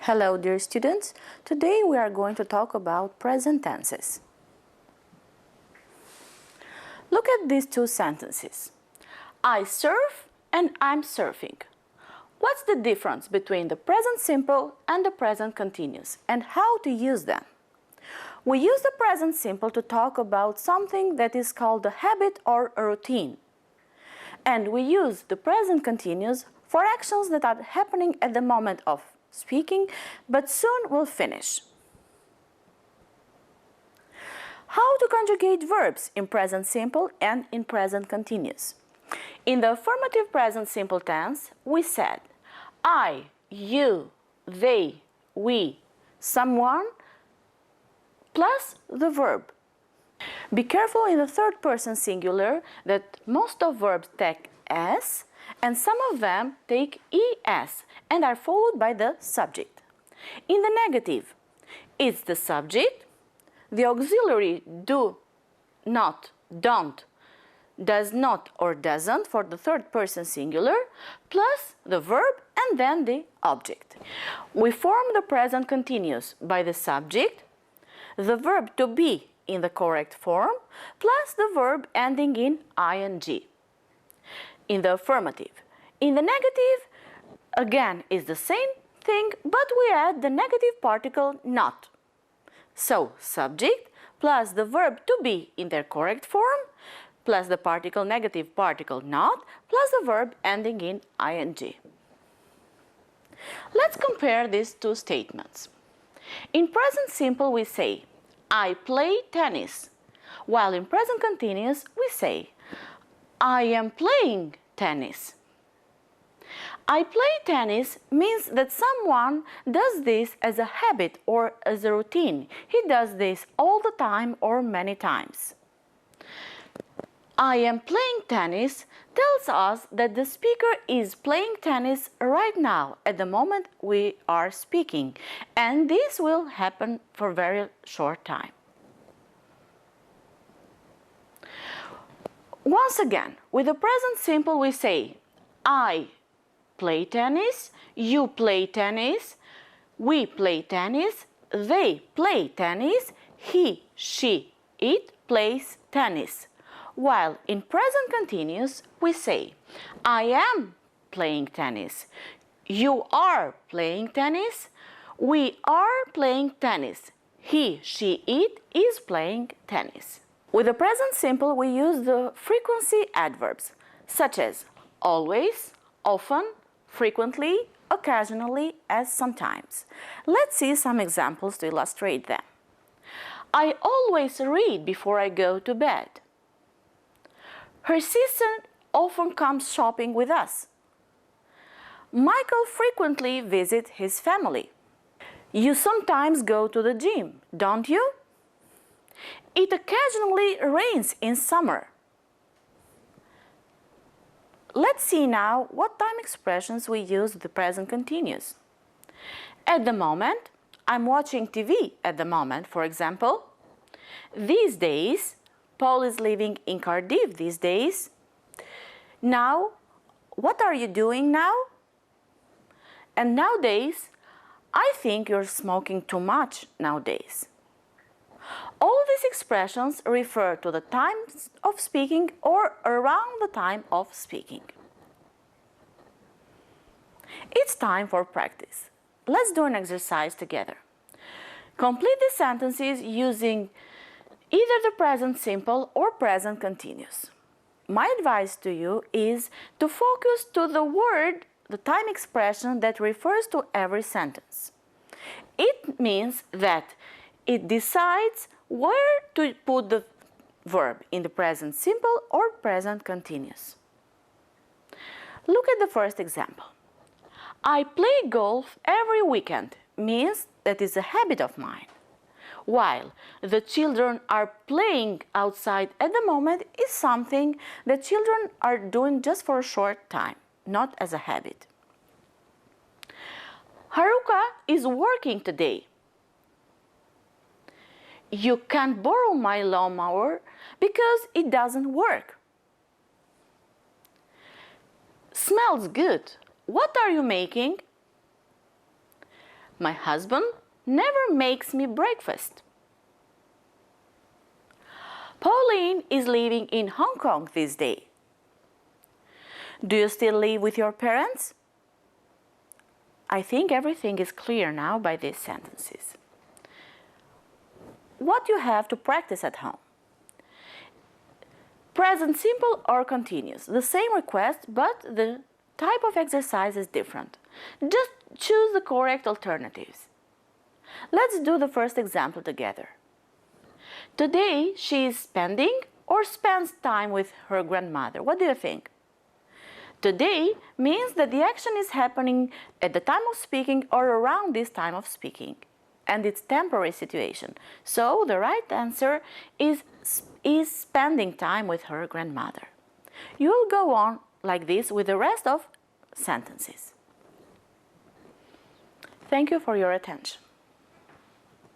Hello, dear students. Today we are going to talk about present tenses. Look at these two sentences. I surf and I'm surfing. What's the difference between the present simple and the present continuous, and how to use them? We use the present simple to talk about something that is called a habit or a routine. And we use the present continuous for actions that are happening at the moment of speaking, but soon will finish. How to conjugate verbs in present simple and in present continuous? In the affirmative present simple tense, we said I, you, they, we, someone, plus the verb. Be careful in the third person singular that most of verbs take s and some of them take es and are followed by the subject. In the negative, it's the subject, the auxiliary do, not, don't, does not or doesn't for the third person singular, plus the verb and then the object. We form the present continuous by the subject, the verb to be in the correct form, plus the verb ending in ing. In the affirmative. In the negative, again, is the same thing, but we add the negative particle not. So, subject plus the verb to be in their correct form, plus the particle negative particle not, plus the verb ending in ing. Let's compare these two statements. In present simple we say, I play tennis, while in present continuous we say, I am playing tennis. I play tennis means that someone does this as a habit or as a routine. He does this all the time or many times. I am playing tennis tells us that the speaker is playing tennis right now at the moment we are speaking, and this will happen for a very short time. Once again, with the present simple we say I play tennis, you play tennis, we play tennis, they play tennis, he, she, it plays tennis. While in present continuous we say I am playing tennis, you are playing tennis, we are playing tennis, he, she, it is playing tennis. With the present simple we use the frequency adverbs such as always, often, frequently, occasionally, as sometimes. Let's see some examples to illustrate them. I always read before I go to bed. Her sister often comes shopping with us. Michael frequently visits his family. You sometimes go to the gym, don't you? It occasionally rains in summer. Let's see now what time expressions we use with the present continuous. At the moment, I'm watching TV at the moment, for example. These days, Paul is living in Cardiff these days. Now, what are you doing now? And nowadays, I think you're smoking too much nowadays. All these expressions refer to the time of speaking or around the time of speaking. It's time for practice. Let's do an exercise together. Complete the sentences using either the present simple or present continuous. My advice to you is to focus to the word, the time expression that refers to every sentence. It means that it decides where to put the verb in the present simple or present continuous. Look at the first example. I play golf every weekend means that is a habit of mine, while the children are playing outside at the moment is something that children are doing just for a short time, not as a habit. Haruka is working today. You can't borrow my lawnmower because it doesn't work. Smells good. What are you making? My husband never makes me breakfast. Pauline is living in Hong Kong this day. Do you still live with your parents? I think everything is clear now by these sentences. What you have to practice at home? Present simple or continuous. The same request, but the type of exercise is different. Just choose the correct alternatives. Let's do the first example together. Today she is spending or spends time with her grandmother. What do you think? Today means that the action is happening at the time of speaking or around this time of speaking, and it's temporary situation. So the right answer is spending time with her grandmother. You will go on like this with the rest of sentences. Thank you for your attention.